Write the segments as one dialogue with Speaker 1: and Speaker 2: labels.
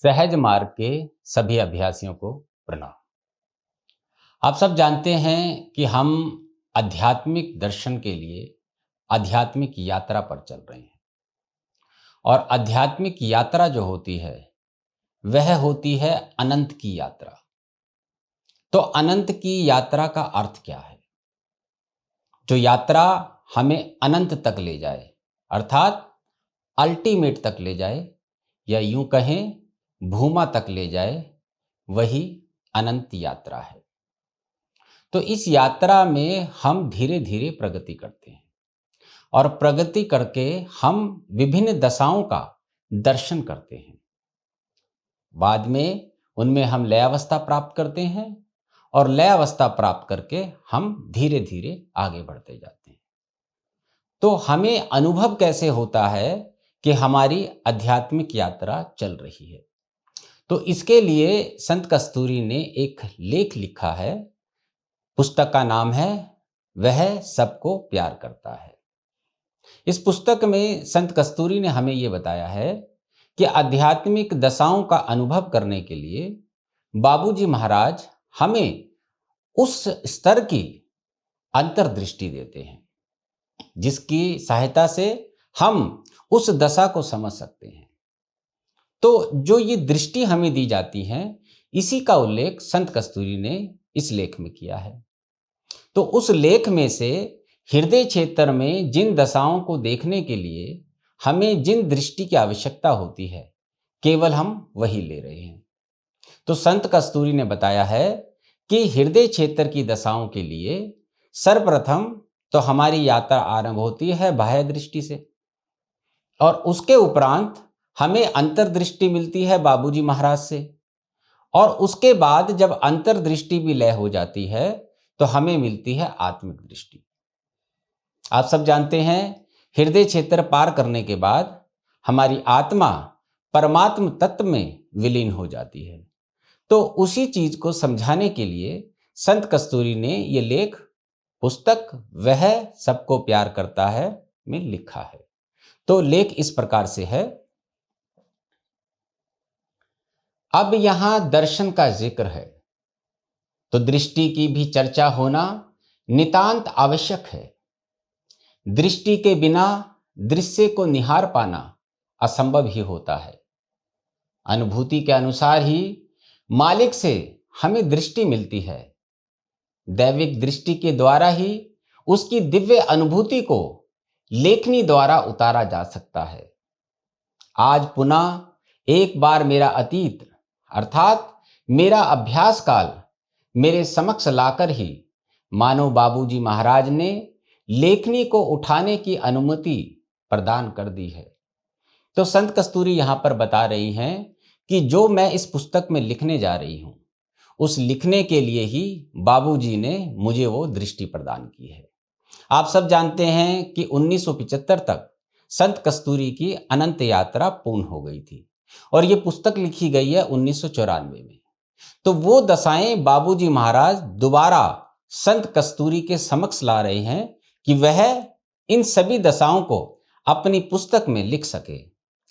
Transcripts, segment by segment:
Speaker 1: सहज मार्ग के सभी अभ्यासियों को प्रणाम। आप सब जानते हैं कि हम आध्यात्मिक दर्शन के लिए आध्यात्मिक यात्रा पर चल रहे हैं। और आध्यात्मिक यात्रा जो होती है वह होती है अनंत की यात्रा। तो अनंत की यात्रा का अर्थ क्या है? जो यात्रा हमें अनंत तक ले जाए, अर्थात अल्टीमेट तक ले जाए, या यूं कहें भूमा तक ले जाए, वही अनंत यात्रा है। तो इस यात्रा में हम धीरे धीरे प्रगति करते हैं और प्रगति करके हम विभिन्न दशाओं का दर्शन करते हैं। बाद में उनमें हम लय अवस्था प्राप्त करते हैं और लय अवस्था प्राप्त करके हम धीरे धीरे आगे बढ़ते जाते हैं। तो हमें अनुभव कैसे होता है कि हमारी आध्यात्मिक यात्रा चल रही है? तो इसके लिए संत कस्तूरी ने एक लेख लिखा है। पुस्तक का नाम है वह सबको प्यार करता है। इस पुस्तक में संत कस्तूरी ने हमें यह बताया है कि आध्यात्मिक दशाओं का अनुभव करने के लिए बाबूजी महाराज हमें उस स्तर की अंतर्दृष्टि देते हैं जिसकी सहायता से हम उस दशा को समझ सकते हैं। तो जो ये दृष्टि हमें दी जाती है, इसी का उल्लेख संत कस्तूरी ने इस लेख में किया है। तो उस लेख में से हृदय क्षेत्र में जिन दशाओं को देखने के लिए हमें जिन दृष्टि की आवश्यकता होती है, केवल हम वही ले रहे हैं। तो संत कस्तूरी ने बताया है कि हृदय क्षेत्र की दशाओं के लिए सर्वप्रथम तो हमारी यात्रा आरंभ होती है बाह्य दृष्टि से, और उसके उपरांत हमें अंतर्दृष्टि मिलती है बाबूजी महाराज से, और उसके बाद जब अंतर्दृष्टि भी लय हो जाती है तो हमें मिलती है आत्मिक दृष्टि। आप सब जानते हैं हृदय क्षेत्र पार करने के बाद हमारी आत्मा परमात्म तत्व में विलीन हो जाती है। तो उसी चीज को समझाने के लिए संत कस्तूरी ने यह लेख पुस्तक वह सबको प्यार करता है में लिखा है। तो लेख इस प्रकार से है। अब यहां दर्शन का जिक्र है तो दृष्टि की भी चर्चा होना नितांत आवश्यक है। दृष्टि के बिना दृश्य को निहार पाना असंभव ही होता है। अनुभूति के अनुसार ही मालिक से हमें दृष्टि मिलती है। दैविक दृष्टि के द्वारा ही उसकी दिव्य अनुभूति को लेखनी द्वारा उतारा जा सकता है। आज पुनः एक बार मेरा अतीत अर्थात मेरा अभ्यास काल मेरे समक्ष लाकर ही मानो बाबूजी महाराज ने लेखनी को उठाने की अनुमति प्रदान कर दी है। तो संत कस्तूरी यहां पर बता रही हैं कि जो मैं इस पुस्तक में लिखने जा रही हूं, उस लिखने के लिए ही बाबूजी ने मुझे वो दृष्टि प्रदान की है। आप सब जानते हैं कि 1975 तक संत कस्तूरी की अनंत यात्रा पूर्ण हो गई थी और ये पुस्तक लिखी गई है 1994 में। तो वो दशाएं बाबूजी महाराज दोबारा संत कस्तूरी के समक्ष ला रहे हैं कि वह इन सभी दशाओं को अपनी पुस्तक में लिख सके।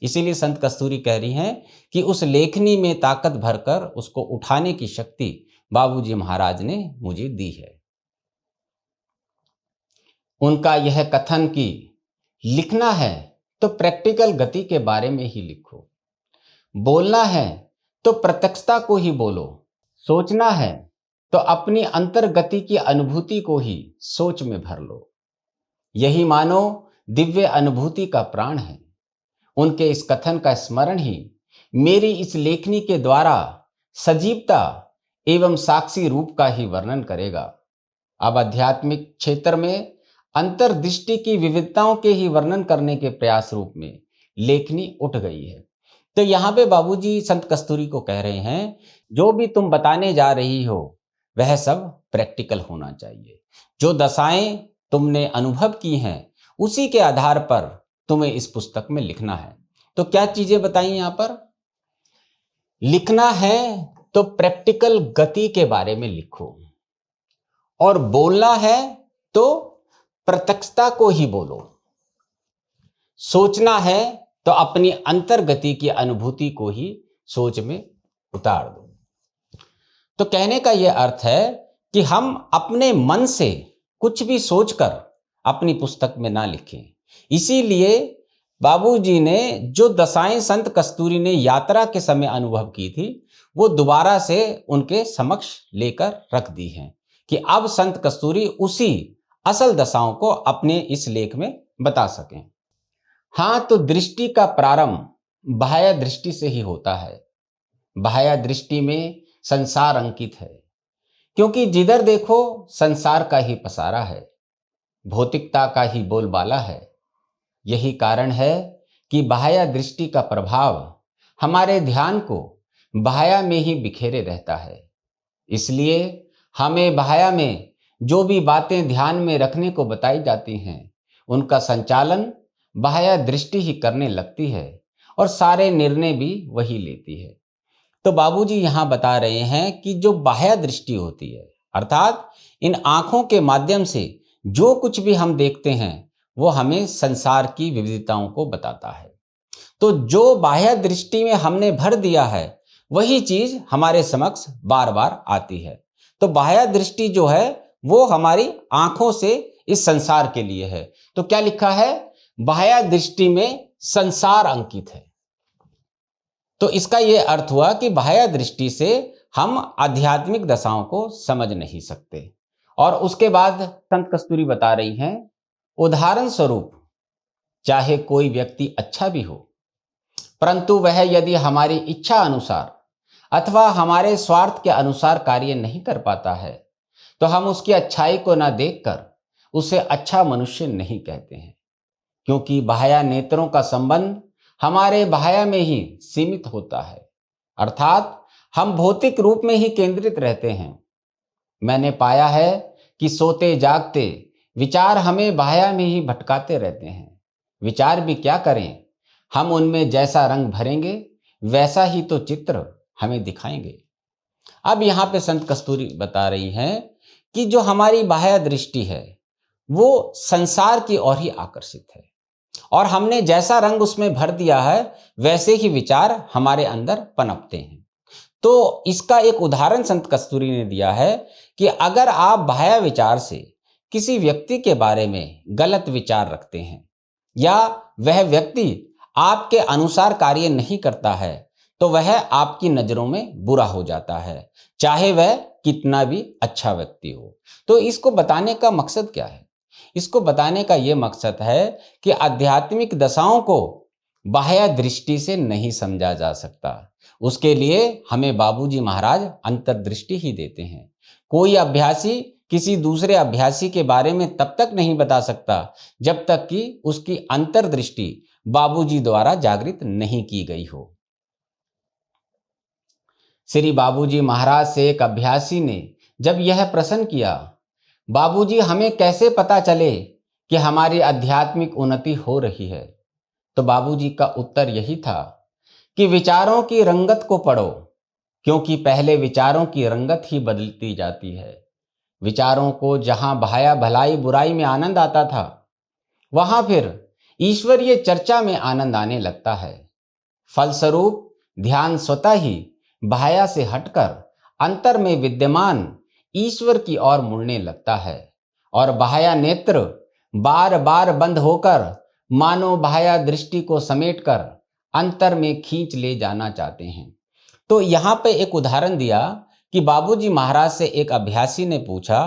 Speaker 1: इसीलिए संत कस्तूरी कह रही हैं कि उस लेखनी में ताकत भरकर उसको उठाने की शक्ति बाबूजी महाराज ने मुझे दी है। उनका यह कथन कि लिखना है तो प्रैक्टिकल गति के बारे में ही लिखो, बोलना है तो प्रत्यक्षता को ही बोलो, सोचना है तो अपनी अंतर्गति की अनुभूति को ही सोच में भर लो। यही मानो दिव्य अनुभूति का प्राण है। उनके इस कथन का स्मरण ही मेरी इस लेखनी के द्वारा सजीवता एवं साक्षी रूप का ही वर्णन करेगा। अब आध्यात्मिक क्षेत्र में अंतर्दृष्टि की विविधताओं के ही वर्णन करने के प्रयास रूप में लेखनी उठ गई है। तो यहाँ पे बाबूजी संत कस्तूरी को कह रहे हैं, जो भी तुम बताने जा रही हो वह सब प्रैक्टिकल होना चाहिए। जो दशाएं तुमने अनुभव की हैं उसी के आधार पर तुम्हें इस पुस्तक में लिखना है। तो क्या चीजें बताई यहां पर? लिखना है तो प्रैक्टिकल गति के बारे में लिखो, और बोलना है तो प्रत्यक्षता को ही बोलो, सोचना है तो अपनी अंतर्गति की अनुभूति को ही सोच में उतार दो। तो कहने का यह अर्थ है कि हम अपने मन से कुछ भी सोचकर अपनी पुस्तक में ना लिखें। इसीलिए बाबूजी ने जो दशाएं संत कस्तूरी ने यात्रा के समय अनुभव की थी, वो दोबारा से उनके समक्ष लेकर रख दी हैं कि अब संत कस्तूरी उसी असल दशाओं को अपने इस लेख में बता सकें। हाँ, तो दृष्टि का प्रारंभ बाह्य दृष्टि से ही होता है। बाह्य दृष्टि में संसार अंकित है, क्योंकि जिधर देखो संसार का ही पसारा है, भौतिकता का ही बोलबाला है। यही कारण है कि बाह्य दृष्टि का प्रभाव हमारे ध्यान को बाह्य में ही बिखेरे रहता है। इसलिए हमें बाह्य में जो भी बातें ध्यान में रखने को बताई जाती हैं, उनका संचालन बाह्य दृष्टि ही करने लगती है और सारे निर्णय भी वही लेती है। तो बाबूजी यहाँ बता रहे हैं कि जो बाह्य दृष्टि होती है, अर्थात इन आँखों के माध्यम से जो कुछ भी हम देखते हैं, वो हमें संसार की विविधताओं को बताता है। तो जो बाह्य दृष्टि में हमने भर दिया है, वही चीज हमारे समक्ष बार बार आती है। तो बाह्य दृष्टि जो है वो हमारी आंखों से इस संसार के लिए है। तो क्या लिखा है? बाह्य दृष्टि में संसार अंकित है। तो इसका यह अर्थ हुआ कि बाह्य दृष्टि से हम आध्यात्मिक दशाओं को समझ नहीं सकते। और उसके बाद संत कस्तूरी बता रही हैं, उदाहरण स्वरूप चाहे कोई व्यक्ति अच्छा भी हो, परंतु वह यदि हमारी इच्छा अनुसार अथवा हमारे स्वार्थ के अनुसार कार्य नहीं कर पाता है, तो हम उसकी अच्छाई को न देखकर उसे अच्छा मनुष्य नहीं कहते हैं, क्योंकि बाह्य नेत्रों का संबंध हमारे बाह्य में ही सीमित होता है, अर्थात हम भौतिक रूप में ही केंद्रित रहते हैं। मैंने पाया है कि सोते जागते विचार हमें बाह्य में ही भटकाते रहते हैं। विचार भी क्या करें, हम उनमें जैसा रंग भरेंगे वैसा ही तो चित्र हमें दिखाएंगे। अब यहाँ पे संत कस्तूरी बता रही हैं कि जो हमारी बाह्य दृष्टि है वो संसार की ओर ही आकर्षित है, और हमने जैसा रंग उसमें भर दिया है वैसे ही विचार हमारे अंदर पनपते हैं। तो इसका एक उदाहरण संत कस्तूरी ने दिया है कि अगर आप बाह्य विचार से किसी व्यक्ति के बारे में गलत विचार रखते हैं या वह व्यक्ति आपके अनुसार कार्य नहीं करता है, तो वह आपकी नजरों में बुरा हो जाता है, चाहे वह कितना भी अच्छा व्यक्ति हो। तो इसको बताने का मकसद क्या है? इसको बताने का यह मकसद है कि आध्यात्मिक दशाओं को बाह्य दृष्टि से नहीं समझा जा सकता। उसके लिए हमें बाबूजी महाराज अंतर्दृष्टि ही देते हैं। कोई अभ्यासी किसी दूसरे अभ्यासी के बारे में तब तक नहीं बता सकता जब तक कि उसकी अंतर्दृष्टि बाबूजी द्वारा जागृत नहीं की गई हो। श्री बाबूजी महाराज से एक अभ्यासी ने जब यह प्रश्न किया, बाबूजी हमें कैसे पता चले कि हमारी आध्यात्मिक उन्नति हो रही है, तो बाबूजी का उत्तर यही था कि विचारों की रंगत को पढ़ो, क्योंकि पहले विचारों की रंगत ही बदलती जाती है। विचारों को जहां बाह्य भलाई बुराई में आनंद आता था, वहां फिर ईश्वरीय चर्चा में आनंद आने लगता है। फलस्वरूप ध्यान स्वतः ही बाह्य से हटकर अंतर में विद्यमान ईश्वर की ओर मुड़ने लगता है, और बाह्य नेत्र बार बार बंद होकर मानो बाह्य दृष्टि को समेटकर अंतर में खींच ले जाना चाहते हैं। तो यहाँ पे एक उदाहरण दिया कि बाबूजी महाराज से एक अभ्यासी ने पूछा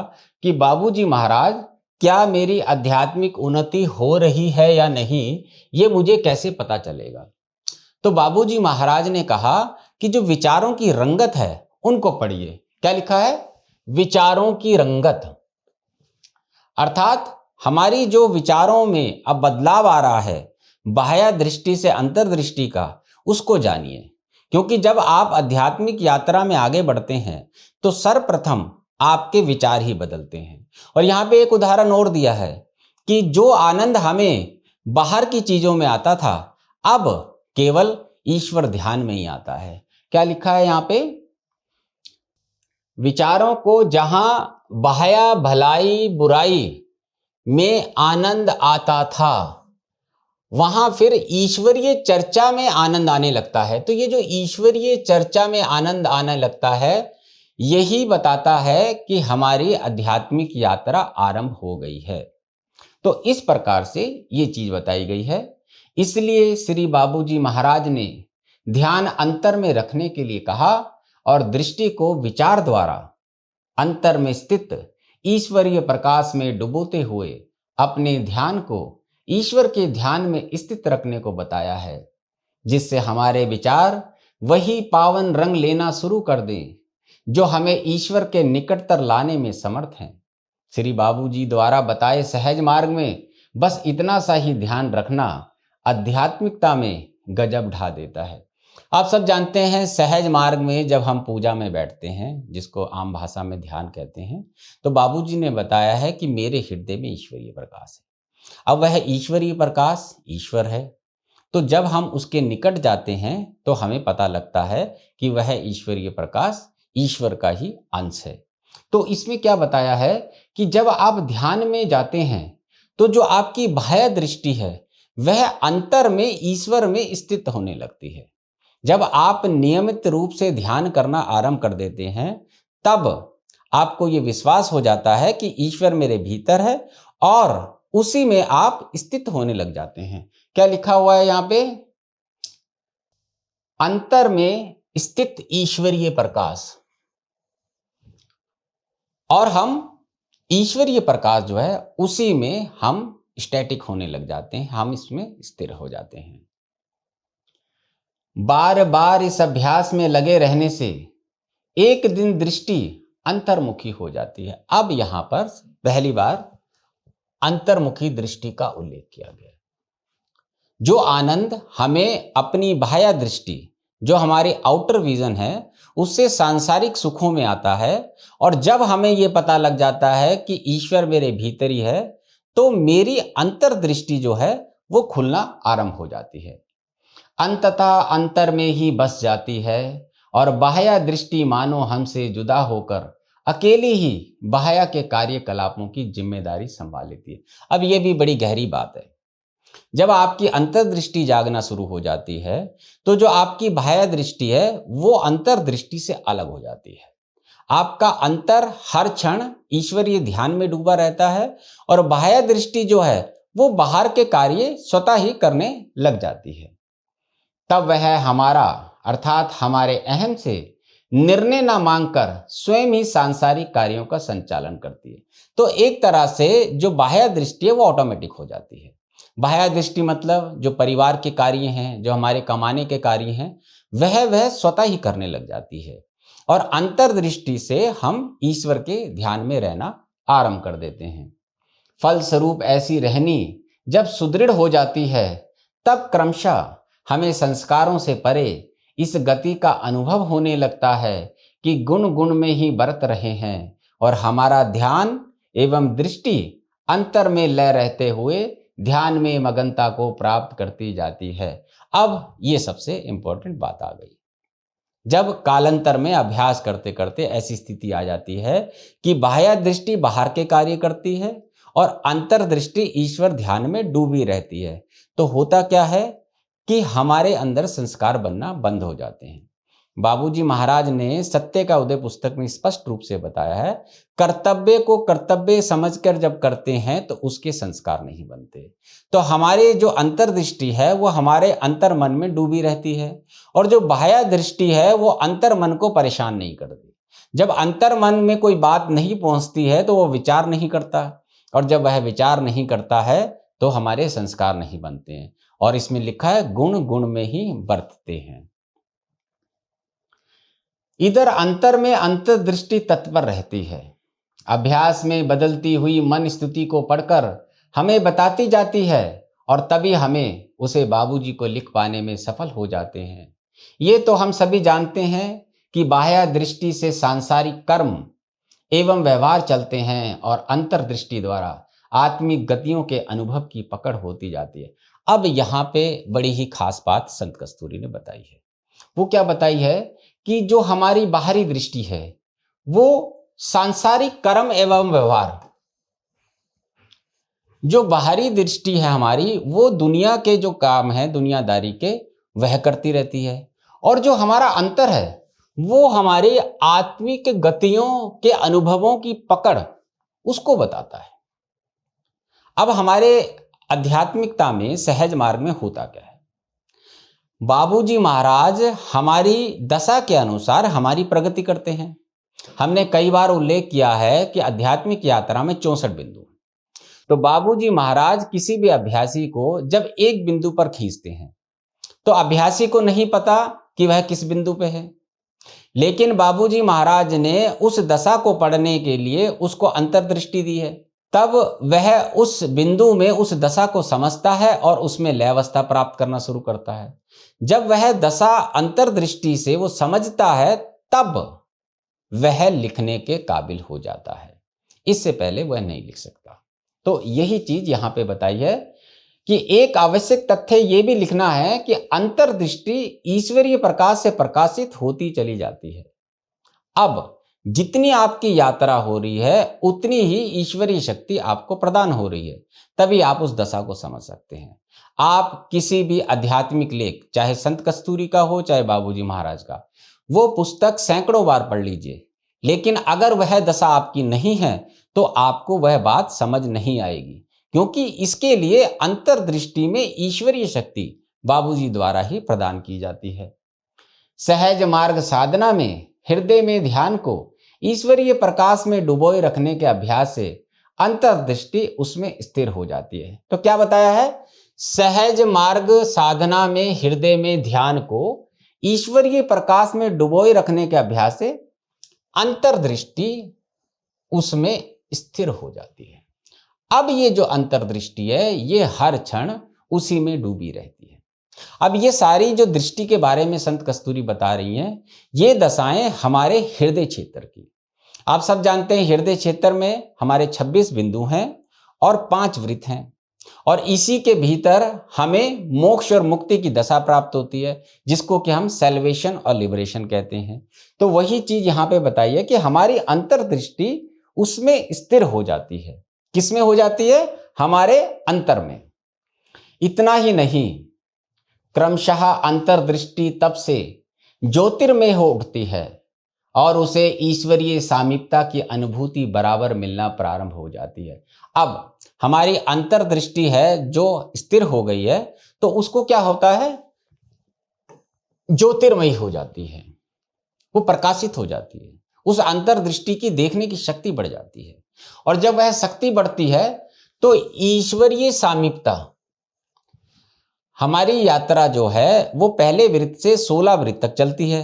Speaker 1: कि बाबूजी महाराज, क्या मेरी आध्यात्मिक उन्नति हो रही है या नहीं, ये मुझे कैसे पता चलेगा? तो बाबूजी महाराज ने कहा कि जो विचारों की रंगत है उनको पढ़िए। क्या लिखा है? विचारों की रंगत, अर्थात हमारी जो विचारों में अब बदलाव आ रहा है बाह्य दृष्टि से अंतर्दृष्टि का, उसको जानिए। क्योंकि जब आप आध्यात्मिक यात्रा में आगे बढ़ते हैं तो सर्वप्रथम आपके विचार ही बदलते हैं। और यहाँ पे एक उदाहरण और दिया है कि जो आनंद हमें बाहर की चीजों में आता था, अब केवल ईश्वर ध्यान में ही आता है। क्या लिखा है यहाँ पे? विचारों को जहां बाह्य भलाई बुराई में आनंद आता था, वहां फिर ईश्वरीय चर्चा में आनंद आने लगता है। तो ये जो ईश्वरीय चर्चा में आनंद आने लगता है, यही बताता है कि हमारी आध्यात्मिक यात्रा आरंभ हो गई है। तो इस प्रकार से ये चीज बताई गई है। इसलिए श्री बाबूजी महाराज ने ध्यान अंतर में रखने के लिए कहा और दृष्टि को विचार द्वारा अंतर में स्थित ईश्वरीय प्रकाश में डुबोते हुए अपने ध्यान को ईश्वर के ध्यान में स्थित रखने को बताया है, जिससे हमारे विचार वही पावन रंग लेना शुरू कर दें जो हमें ईश्वर के निकटतर लाने में समर्थ हैं। श्री बाबूजी द्वारा बताए सहज मार्ग में बस इतना सा ही ध्यान रखना आध्यात्मिकता में गजब ढा देता है। आप सब जानते हैं, सहज मार्ग में जब हम पूजा में बैठते हैं, जिसको आम भाषा में ध्यान कहते हैं, तो बाबूजी ने बताया है कि मेरे हृदय में ईश्वरीय प्रकाश है। अब वह ईश्वरीय प्रकाश ईश्वर है, तो जब हम उसके निकट जाते हैं तो हमें पता लगता है कि वह ईश्वरीय प्रकाश ईश्वर का ही अंश है। तो इसमें क्या बताया है कि जब आप ध्यान में जाते हैं तो जो आपकी बाह्य दृष्टि है वह अंतर में ईश्वर में स्थित होने लगती है। जब आप नियमित रूप से ध्यान करना आरंभ कर देते हैं, तब आपको ये विश्वास हो जाता है कि ईश्वर मेरे भीतर है और उसी में आप स्थित होने लग जाते हैं। क्या लिखा हुआ है यहाँ पे? अंतर में स्थित ईश्वरीय प्रकाश। और हम ईश्वरीय प्रकाश जो है उसी में हम स्टैटिक होने लग जाते हैं, हम इसमें स्थिर हो जाते हैं। बार बार इस अभ्यास में लगे रहने से एक दिन दृष्टि अंतर्मुखी हो जाती है। अब यहां पर पहली बार अंतर्मुखी दृष्टि का उल्लेख किया गया। जो आनंद हमें अपनी बाह्य दृष्टि, जो हमारी आउटर विजन है, उससे सांसारिक सुखों में आता है, और जब हमें यह पता लग जाता है कि ईश्वर मेरे भीतर ही है, तो मेरी अंतर्दृष्टि जो है वो खुलना आरंभ हो जाती है। अंततः अंतर में ही बस जाती है और बाह्य दृष्टि मानो हमसे जुदा होकर अकेली ही बाह्य के कार्यकलापों की जिम्मेदारी संभाल लेती है। अब यह भी बड़ी गहरी बात है। जब आपकी अंतर्दृष्टि जागना शुरू हो जाती है तो जो आपकी बाह्य दृष्टि है वो अंतर्दृष्टि से अलग हो जाती है। आपका अंतर हर क्षण ईश्वरीय ध्यान में डूबा रहता है और बाह्य दृष्टि जो है वो बाहर के कार्य स्वतः ही करने लग जाती है। तब वह हमारा अर्थात हमारे अहम से निर्णय ना मांगकर स्वयं ही सांसारिक कार्यों का संचालन करती है। तो एक तरह से जो बाह्य दृष्टि है वो ऑटोमेटिक हो जाती है। बाह्य दृष्टि मतलब जो परिवार के कार्य हैं, जो हमारे कमाने के कार्य हैं, वह स्वतः ही करने लग जाती है और अंतर्दृष्टि से हम ईश्वर के ध्यान में रहना आरंभ कर देते हैं। फलस्वरूप ऐसी रहनी जब सुदृढ़ हो जाती है, तब क्रमशः हमें संस्कारों से परे इस गति का अनुभव होने लगता है कि गुण गुण में ही बरत रहे हैं और हमारा ध्यान एवं दृष्टि अंतर में लय रहते हुए ध्यान में मगनता को प्राप्त करती जाती है। अब ये सबसे इंपॉर्टेंट बात आ गई। जब कालांतर में अभ्यास करते करते ऐसी स्थिति आ जाती है कि बाह्य दृष्टि बाहर के कार्य करती है और अंतर्दृष्टि ईश्वर ध्यान में डूबी रहती है, तो होता क्या है कि हमारे अंदर संस्कार बनना बंद हो जाते हैं। बाबूजी महाराज ने सत्य का उदय पुस्तक में स्पष्ट रूप से बताया है, कर्तव्य को कर्तव्य समझकर जब करते हैं तो उसके संस्कार नहीं बनते। तो हमारे जो अंतर्दृष्टि है वो हमारे अंतर मन में डूबी रहती है और जो बाह्य दृष्टि है वो अंतर मन को परेशान नहीं करती। जब अंतर मन में कोई बात नहीं पहुंचती है तो वो विचार नहीं करता, और जब वह विचार नहीं करता है तो हमारे संस्कार नहीं बनते हैं। और इसमें लिखा है गुण गुण में ही बरतते हैं। इधर अंतर में अंतर्दृष्टि तत्पर रहती है। अभ्यास में बदलती हुई मन स्थिति को पढ़कर हमें बताती जाती है और तभी हमें उसे बाबूजी को लिख पाने में सफल हो जाते हैं। ये तो हम सभी जानते हैं कि बाह्य दृष्टि से सांसारिक कर्म एवं व्यवहार चलते हैं और अंतर्दृष्टि द्वारा आत्मिक गतियों के अनुभव की पकड़ होती जाती है। अब यहाँ पे बड़ी ही खास बात संत कस्तूरी ने बताई है। वो क्या बताई है कि जो हमारी बाहरी दृष्टि है वो सांसारिक कर्म एवं व्यवहार जो बाहरी दृष्टि है हमारी, वो दुनिया के जो काम है दुनियादारी के, वह करती रहती है। और जो हमारा अंतर है वो हमारे आत्मिक गतियों के अनुभवों की पकड़ उसको बताता है। अब हमारे आध्यात्मिकता में सहज मार्ग में होता क्या है? बाबूजी महाराज हमारी दशा के अनुसार हमारी प्रगति करते हैं। हमने कई बार उल्लेख किया है कि आध्यात्मिक यात्रा में 64 बिंदु हैं। तो बाबूजी महाराज किसी भी अभ्यासी को जब एक बिंदु पर खींचते हैं तो अभ्यासी को नहीं पता कि वह किस बिंदु पे है, लेकिन बाबूजी महाराज ने उस दशा को पढ़ने के लिए उसको अंतर्दृष्टि दी है। तब वह उस बिंदु में उस दशा को समझता है और उसमें लय अवस्था प्राप्त करना शुरू करता है। जब वह दशा अंतर्दृष्टि से वो समझता है तब वह लिखने के काबिल हो जाता है, इससे पहले वह नहीं लिख सकता। तो यही चीज यहां पे बताई है कि एक आवश्यक तथ्य यह भी लिखना है कि अंतर्दृष्टि ईश्वरीय प्रकाश से प्रकाशित होती चली जाती है। अब जितनी आपकी यात्रा हो रही है उतनी ही ईश्वरीय शक्ति आपको प्रदान हो रही है, तभी आप उस दशा को समझ सकते हैं। आप किसी भी आध्यात्मिक लेख, चाहे संत कस्तूरी का हो चाहे बाबूजी महाराज का, वो पुस्तक सैकड़ों बार पढ़ लीजिए, लेकिन अगर वह दशा आपकी नहीं है तो आपको वह बात समझ नहीं आएगी, क्योंकि इसके लिए अंतर्दृष्टि में ईश्वरीय शक्ति बाबूजी द्वारा ही प्रदान की जाती है। सहज मार्ग साधना में हृदय में ध्यान को ईश्वरीय प्रकाश में डुबोए रखने के अभ्यास से अंतर्दृष्टि उसमें स्थिर हो जाती है। तो क्या बताया है? सहज मार्ग साधना में हृदय में ध्यान को ईश्वरीय प्रकाश में डुबोए रखने के अभ्यास से अंतर्दृष्टि उसमें स्थिर हो जाती है। अब ये जो अंतर्दृष्टि है ये हर क्षण उसी में डूबी रहती है। अब ये सारी जो दृष्टि के बारे में संत कस्तूरी बता रही हैं, ये दशाएं हमारे हृदय क्षेत्र की। आप सब जानते हैं हृदय क्षेत्र में हमारे 26 बिंदु हैं और 5 वृत्त हैं, और इसी के भीतर हमें मोक्ष और मुक्ति की दशा प्राप्त होती है, जिसको कि हम सेल्वेशन और लिबरेशन कहते हैं। तो वही चीज यहाँ पे बताई है कि हमारी अंतर्दृष्टि उसमें स्थिर हो जाती है। किसमें हो जाती है? हमारे अंतर में। इतना ही नहीं, क्रमशः अंतर्दृष्टि तब से ज्योतिर्मय हो उठती है और उसे ईश्वरीय सामीप्यता की अनुभूति बराबर मिलना प्रारंभ हो जाती है। अब हमारी अंतर्दृष्टि है जो स्थिर हो गई है, तो उसको क्या होता है? ज्योतिर्मयी हो जाती है, वो प्रकाशित हो जाती है। उस अंतर्दृष्टि की देखने की शक्ति बढ़ जाती है, और जब वह शक्ति बढ़ती है तो ईश्वरीय सामीप्यता, हमारी यात्रा जो है वो पहले वृत्त से 16 वृत्त तक चलती है।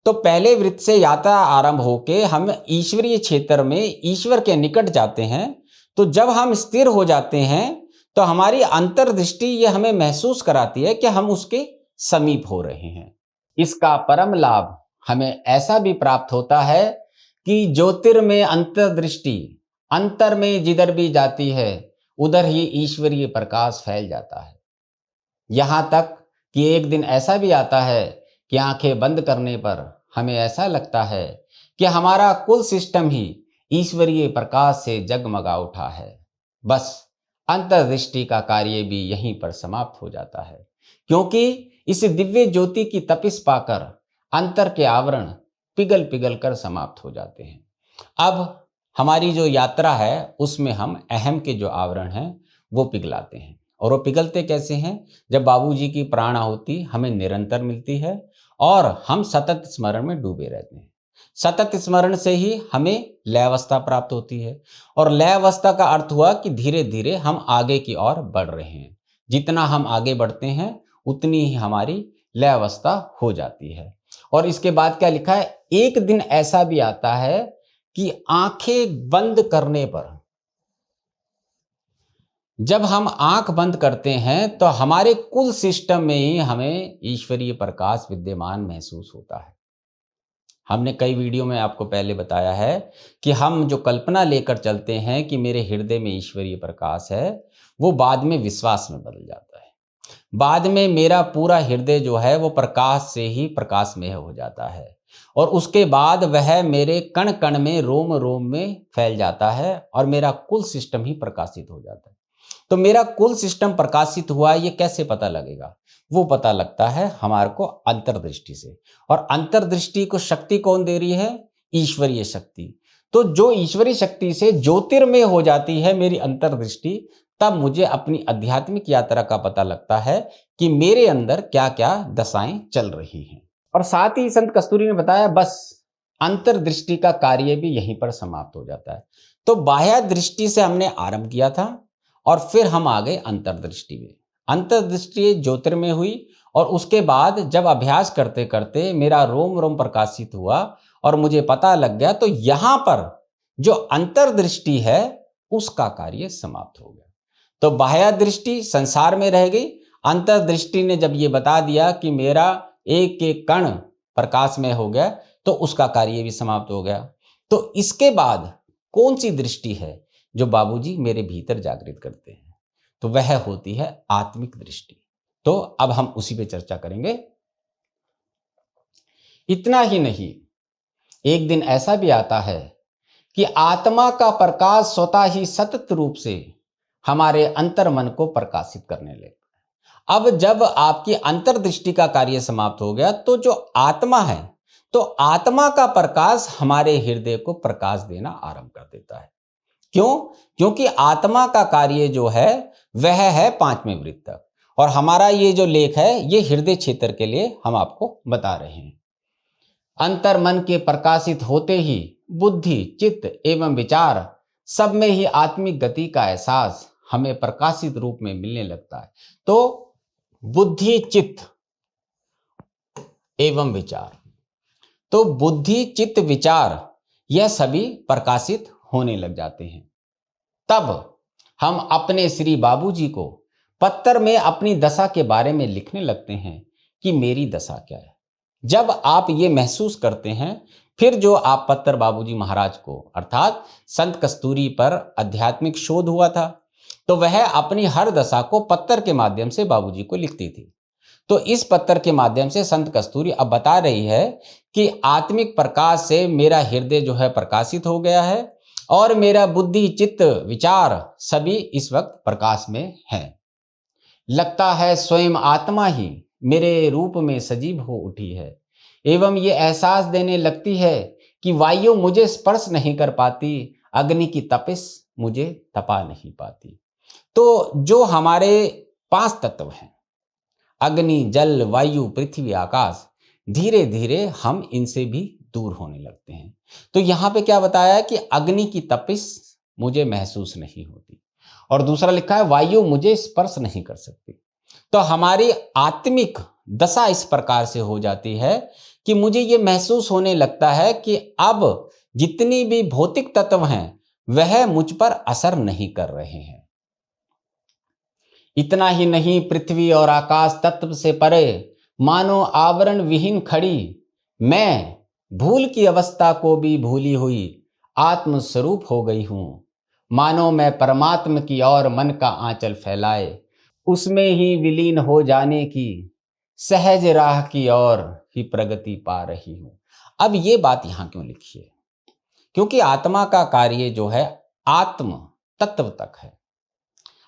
Speaker 1: तो पहले वृत्त से यात्रा आरंभ होके हम ईश्वरीय क्षेत्र में ईश्वर के निकट जाते हैं। तो जब हम स्थिर हो जाते हैं तो हमारी अंतर्दृष्टि ये हमें महसूस कराती है कि हम उसके समीप हो रहे हैं। इसका परम लाभ हमें ऐसा भी प्राप्त होता है कि ज्योतिर्मय अंतर्दृष्टि अंतर में जिधर भी जाती है उधर ही ईश्वरीय प्रकाश फैल जाता है। यहां तक कि एक दिन ऐसा भी आता है कि आंखें बंद करने पर हमें ऐसा लगता है कि हमारा कुल सिस्टम ही ईश्वरीय प्रकाश से जगमगा उठा है। बस अंतर्दृष्टि का कार्य भी यहीं पर समाप्त हो जाता है, क्योंकि इस दिव्य ज्योति की तपिश पाकर अंतर के आवरण पिघल पिघल कर समाप्त हो जाते हैं। अब हमारी जो यात्रा है उसमें हम अहम के जो आवरण हैं वो पिघलाते हैं। और वो पिघलते कैसे हैं? जब बाबूजी की प्राण आहुति हमें निरंतर मिलती है और हम सतत स्मरण में डूबे रहते हैं। सतत स्मरण से ही हमें लय अवस्था प्राप्त होती है, और लय अवस्था का अर्थ हुआ कि धीरे धीरे हम आगे की ओर बढ़ रहे हैं। जितना हम आगे बढ़ते हैं उतनी ही हमारी लय अवस्था हो जाती है। और इसके बाद क्या लिखा है? एक दिन ऐसा भी आता है कि आंखें बंद करने पर, जब हम आंख बंद करते हैं तो हमारे कुल सिस्टम में ही हमें ईश्वरीय प्रकाश विद्यमान महसूस होता है। हमने कई वीडियो में आपको पहले बताया है कि हम जो कल्पना लेकर चलते हैं कि मेरे हृदय में ईश्वरीय प्रकाश है, वो बाद में विश्वास में बदल जाता है। बाद में मेरा पूरा हृदय जो है वो प्रकाश से ही प्रकाशमय हो जाता है, और उसके बाद वह मेरे कण कण में रोम रोम में फैल जाता है और मेरा कुल सिस्टम ही प्रकाशित हो जाता है। तो मेरा कुल सिस्टम प्रकाशित हुआ, ये कैसे पता लगेगा? वो पता लगता है हमारे को अंतर्दृष्टि से। और अंतर्दृष्टि को शक्ति कौन दे रही है? ईश्वरीय शक्ति। तो जो ईश्वरीय शक्ति से ज्योतिर्मय हो जाती है मेरी अंतर्दृष्टि, तब मुझे अपनी आध्यात्मिक यात्रा का पता लगता है कि मेरे अंदर क्या क्या दशाएं चल रही हैं। और साथ ही संत कस्तूरी ने बताया बस अंतर्दृष्टि का कार्य भी यहीं पर समाप्त हो जाता है। तो बाह्य दृष्टि से हमने आरंभ किया था और फिर हम आ गए अंतर्दृष्टि में। अंतर्दृष्टि ज्योतिर्मय हुई और उसके बाद जब अभ्यास करते करते मेरा रोम रोम प्रकाशित हुआ और मुझे पता लग गया, तो यहां पर जो अंतर्दृष्टि है उसका कार्य समाप्त हो गया। तो बाह्य दृष्टि संसार में रह गई, अंतर्दृष्टि ने जब ये बता दिया कि मेरा एक एक कण प्रकाश में हो गया, तो उसका कार्य भी समाप्त हो गया। तो इसके बाद कौन सी दृष्टि है जो बाबूजी मेरे भीतर जागृत करते हैं? तो वह होती है आत्मिक दृष्टि। तो अब हम उसी पे चर्चा करेंगे। इतना ही नहीं, एक दिन ऐसा भी आता है कि आत्मा का प्रकाश स्वतः ही सतत रूप से हमारे अंतर मन को प्रकाशित करने लगता है। अब जब आपकी अंतर्दृष्टि का कार्य समाप्त हो गया, तो जो आत्मा है, तो आत्मा का प्रकाश हमारे हृदय को प्रकाश देना आरंभ कर देता है। क्यों? क्योंकि आत्मा का कार्य जो है वह है पांचवें वृत्त तक, और हमारा ये जो लेख है ये हृदय क्षेत्र के लिए हम आपको बता रहे हैं। अंतर मन के प्रकाशित होते ही बुद्धि, चित्त एवं विचार सब में ही आत्मिक गति का एहसास हमें प्रकाशित रूप में मिलने लगता है। तो बुद्धि, चित्त एवं विचार, तो बुद्धि, चित्त, विचार यह सभी प्रकाशित होने लग जाते हैं। तब हम अपने श्री बाबूजी को पत्र में अपनी दशा के बारे में लिखने लगते हैं कि मेरी दशा क्या है। जब आप ये महसूस करते हैं, फिर जो आप पत्र बाबूजी महाराज को अर्थात संत कस्तूरी पर आध्यात्मिक शोध हुआ था, तो वह अपनी हर दशा को पत्र के माध्यम से बाबूजी को लिखती थी। तो इस पत्र के माध्यम से संत कस्तूरी अब बता रही है कि आत्मिक प्रकाश से मेरा हृदय जो है प्रकाशित हो गया है और मेरा बुद्धि, चित्त, विचार सभी इस वक्त प्रकाश में है। लगता है स्वयं आत्मा ही मेरे रूप में सजीव हो उठी है एवं ये एहसास देने लगती है कि वायु मुझे स्पर्श नहीं कर पाती, अग्नि की तपिश मुझे तपा नहीं पाती। तो जो हमारे 5 तत्व हैं, अग्नि, जल, वायु, पृथ्वी, आकाश, धीरे धीरे हम इनसे भी दूर होने लगते हैं। तो यहाँ पे क्या बताया है कि अग्नि की तपिश मुझे महसूस नहीं होती, और दूसरा लिखा है वायु मुझे स्पर्श नहीं कर सकती। तो हमारी आत्मिक दशा इस प्रकार से हो जाती है कि मुझे ये महसूस होने लगता है कि अब जितनी भी भौतिक तत्व हैं वह मुझ पर असर नहीं कर रहे हैं। इतना ही नहीं, पृथ्वी और आकाश तत्व से परे मानो आवरण विहीन खड़ी मैं भूल की अवस्था को भी भूली हुई आत्म स्वरूप हो गई हूं। मानो मैं परमात्मा की ओर मन का आंचल फैलाए उसमें ही विलीन हो जाने की सहज राह की ओर ही प्रगति पा रही हूं। अब ये बात यहां क्यों लिखी है? क्योंकि आत्मा का कार्य जो है आत्म तत्व तक है।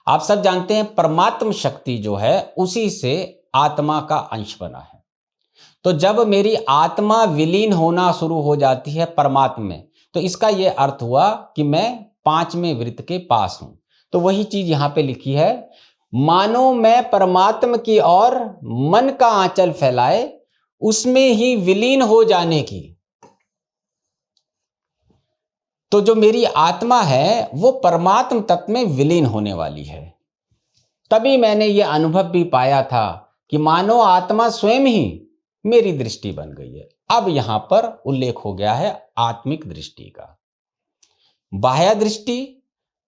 Speaker 1: आप सब जानते हैं परमात्म शक्ति जो है उसी से आत्मा का अंश बना है। तो जब मेरी आत्मा विलीन होना शुरू हो जाती है परमात्मा में, तो इसका यह अर्थ हुआ कि मैं 5वें वृत्त के पास हूं। तो वही चीज यहां पे लिखी है, मानो मैं परमात्मा की ओर मन का आंचल फैलाए उसमें ही विलीन हो जाने की। तो जो मेरी आत्मा है वो परमात्म तत्व में विलीन होने वाली है। तभी मैंने ये अनुभव भी पाया था कि मानो आत्मा स्वयं ही मेरी दृष्टि बन गई है। अब यहां पर उल्लेख हो गया है आत्मिक दृष्टि का। बाह्य दृष्टि,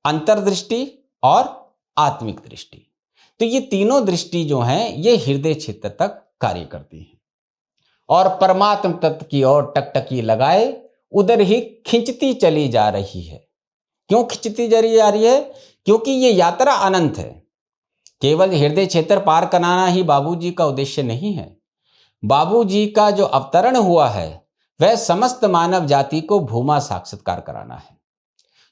Speaker 1: अंतर्दृष्टि और आत्मिक दृष्टि। तो ये तीनों दृष्टि जो हैं ये हृदय क्षेत्र तक कार्य करती हैं और परमात्म तत्व की ओर टकटकी लगाए उधर ही खिंचती चली जा रही है। क्यों खिंचती जा रही है? क्योंकि ये यात्रा अनंत है। केवल हृदय क्षेत्र पार कराना ही बाबूजी का उद्देश्य नहीं है। बाबूजी का जो अवतरण हुआ है वह समस्त मानव जाति को भूमा साक्षात्कार कराना है।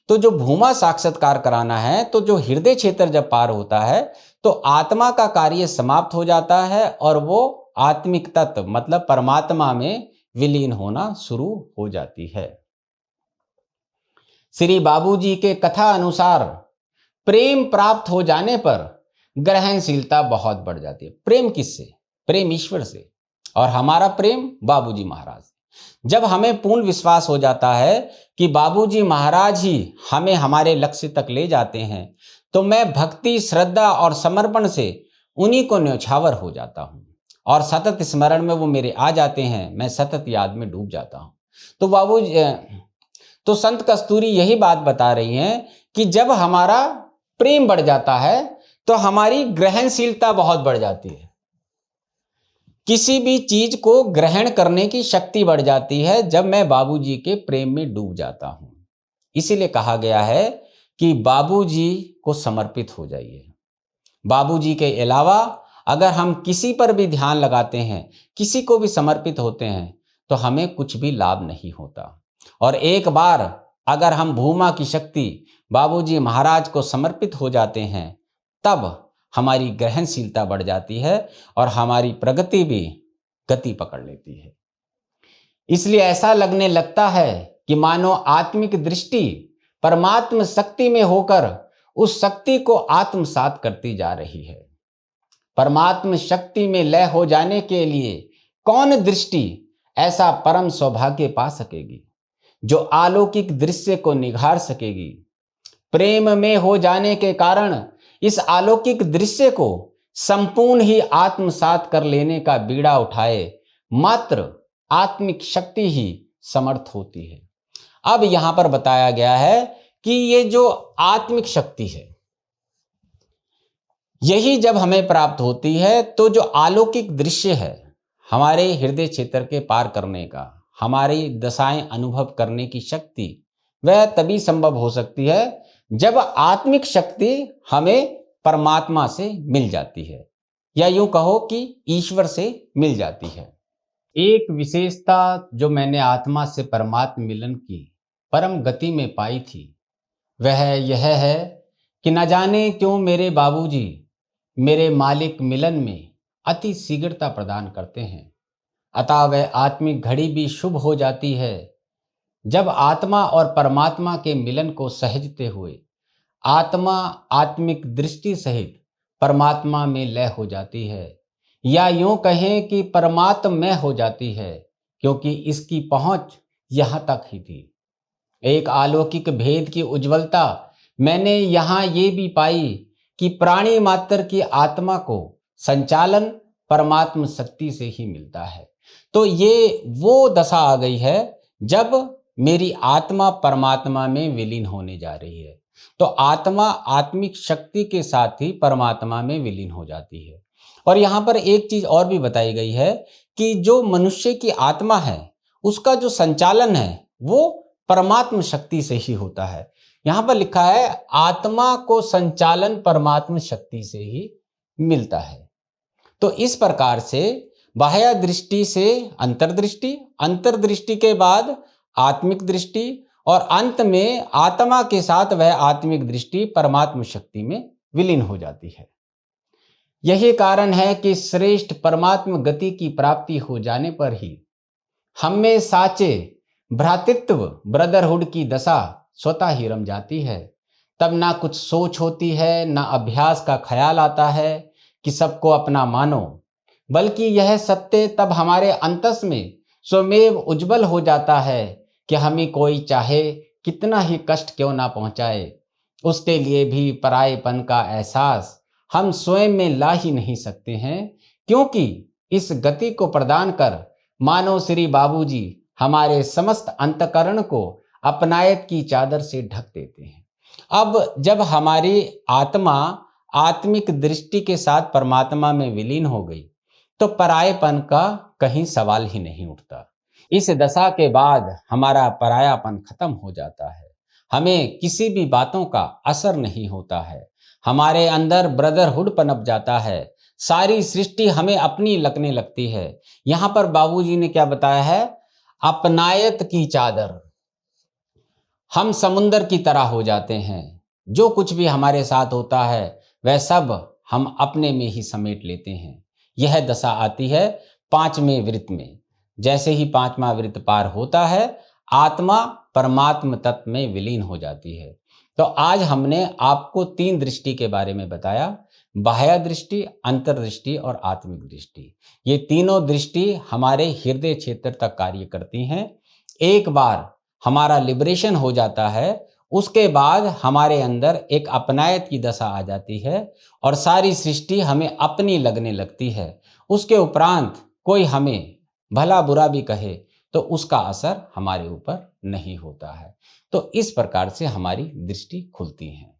Speaker 1: तो जो भूमा साक्षात्कार कराना है, तो जो हृदय क्षेत्र जब पार होता है तो आत्मा का कार्य समाप्त हो जाता है और वो आत्मिक तत्व मतलब परमात्मा में विलीन होना शुरू हो जाती है। श्री बाबूजी के कथा अनुसार प्रेम प्राप्त हो जाने पर ग्रहणशीलता बहुत बढ़ जाती है। प्रेम किससे? प्रेम ईश्वर से, और हमारा प्रेम बाबूजी महाराज। जब हमें पूर्ण विश्वास हो जाता है कि बाबूजी महाराज ही हमें हमारे लक्ष्य तक ले जाते हैं, तो मैं भक्ति, श्रद्धा और समर्पण से उन्हीं को न्यौछावर हो जाता हूँ और सतत स्मरण में वो मेरे आ जाते हैं। मैं सतत याद में डूब जाता हूँ। तो संत कस्तूरी यही बात बता रही हैं कि जब हमारा प्रेम बढ़ जाता है तो हमारी ग्रहणशीलता बहुत बढ़ जाती है। किसी भी चीज को ग्रहण करने की शक्ति बढ़ जाती है जब मैं बाबूजी के प्रेम में डूब जाता हूं। इसीलिए कहा गया है कि बाबूजी को समर्पित हो जाइए। बाबूजी के अलावा अगर हम किसी पर भी ध्यान लगाते हैं, किसी को भी समर्पित होते हैं, तो हमें कुछ भी लाभ नहीं होता। और एक बार अगर हम भूमा की शक्ति बाबूजी महाराज को समर्पित हो जाते हैं, तब हमारी ग्रहणशीलता बढ़ जाती है और हमारी प्रगति भी गति पकड़ लेती है। इसलिए ऐसा लगने लगता है कि मानो आत्मिक दृष्टि परमात्म शक्ति में होकर उस शक्ति को आत्मसात करती जा रही है। परमात्म शक्ति में लय हो जाने के लिए कौन दृष्टि ऐसा परम सौभाग्य पा सकेगी जो अलौकिक दृश्य को निखार सकेगी। प्रेम में हो जाने के कारण इस अलौकिक दृश्य को संपूर्ण ही आत्मसात कर लेने का बीड़ा उठाए मात्र आत्मिक शक्ति ही समर्थ होती है। अब यहां पर बताया गया है कि ये जो आत्मिक शक्ति है, यही जब हमें प्राप्त होती है तो जो अलौकिक दृश्य है हमारे हृदय क्षेत्र के पार करने का, हमारी दशाएं अनुभव करने की शक्ति, वह तभी संभव हो सकती है जब आत्मिक शक्ति हमें परमात्मा से मिल जाती है, या यूं कहो कि ईश्वर से मिल जाती है। एक विशेषता जो मैंने आत्मा से परमात्मा मिलन की परम गति में पाई थी, वह यह है कि न जाने क्यों मेरे बाबूजी मेरे मालिक मिलन में अति शीघ्रता प्रदान करते हैं। अतः वह आत्मिक घड़ी भी शुभ हो जाती है जब आत्मा और परमात्मा के मिलन को सहजते हुए आत्मा आत्मिक दृष्टि सहित परमात्मा में लय हो जाती है, या यूं कहें कि परमात्मा में हो जाती है, क्योंकि इसकी पहुंच यहां तक ही थी। एक अलौकिक भेद की उज्ज्वलता मैंने यहां ये भी पाई कि प्राणी मात्र की आत्मा को संचालन परमात्म शक्ति से ही मिलता है। तो ये वो दशा आ गई है जब मेरी आत्मा परमात्मा में विलीन होने जा रही है। तो आत्मा आत्मिक शक्ति के साथ ही परमात्मा में विलीन हो जाती है। और यहाँ पर एक चीज और भी बताई गई है कि जो मनुष्य की आत्मा है उसका जो संचालन है वो परमात्म शक्ति से ही होता है। यहाँ पर लिखा है आत्मा को संचालन परमात्म शक्ति से ही मिलता है। तो इस प्रकार से बाह्य दृष्टि से अंतर्दृष्टि, अंतर्दृष्टि के बाद आत्मिक दृष्टि, और अंत में आत्मा के साथ वह आत्मिक दृष्टि परमात्म शक्ति में विलीन हो जाती है। यही कारण है कि श्रेष्ठ परमात्म गति की प्राप्ति हो जाने पर ही हम में साचे भ्रातृत्व ब्रदरहुड की दशा स्वतः ही रम जाती है। तब ना कुछ सोच होती है, ना अभ्यास का ख्याल आता है कि सबको अपना मानो, बल्कि यह सत्य तब हमारे अंतस में स्वमेव उज्जवल हो जाता है कि हमें कोई चाहे कितना ही कष्ट क्यों ना पहुंचाए, उसके लिए भी परायेपन का एहसास हम स्वयं में ला ही नहीं सकते हैं, क्योंकि इस गति को प्रदान कर मानो श्री बाबूजी हमारे समस्त अंतकरण को अपनायत की चादर से ढक देते हैं। अब जब हमारी आत्मा आत्मिक दृष्टि के साथ परमात्मा में विलीन हो गई तो परायेपन का कहीं सवाल ही नहीं उठता। इस दशा के बाद हमारा परायापन खत्म हो जाता है, हमें किसी भी बातों का असर नहीं होता है, हमारे अंदर ब्रदरहुड पनप जाता है, सारी सृष्टि हमें अपनी लगने लगती है। यहाँ पर बाबूजी ने क्या बताया है? अपनायत की चादर। हम समुंदर की तरह हो जाते हैं। जो कुछ भी हमारे साथ होता है वह सब हम अपने में ही समेट लेते हैं। यह दशा आती है पांचवें वृत्त में। जैसे ही पांचवा वृत्त पार होता है, आत्मा परमात्म तत्व में विलीन हो जाती है। तो आज हमने आपको तीन दृष्टि के बारे में बताया, बाह्य दृष्टि, अंतर्दृष्टि और आत्मिक दृष्टि। ये तीनों दृष्टि हमारे हृदय क्षेत्र तक कार्य करती हैं। एक बार हमारा लिबरेशन हो जाता है, उसके बाद हमारे अंदर एक अपनायत की दशा आ जाती है और सारी सृष्टि हमें अपनी लगने लगती है। उसके उपरांत कोई हमें भला बुरा भी कहे तो उसका असर हमारे ऊपर नहीं होता है। तो इस प्रकार से हमारी दृष्टि खुलती है।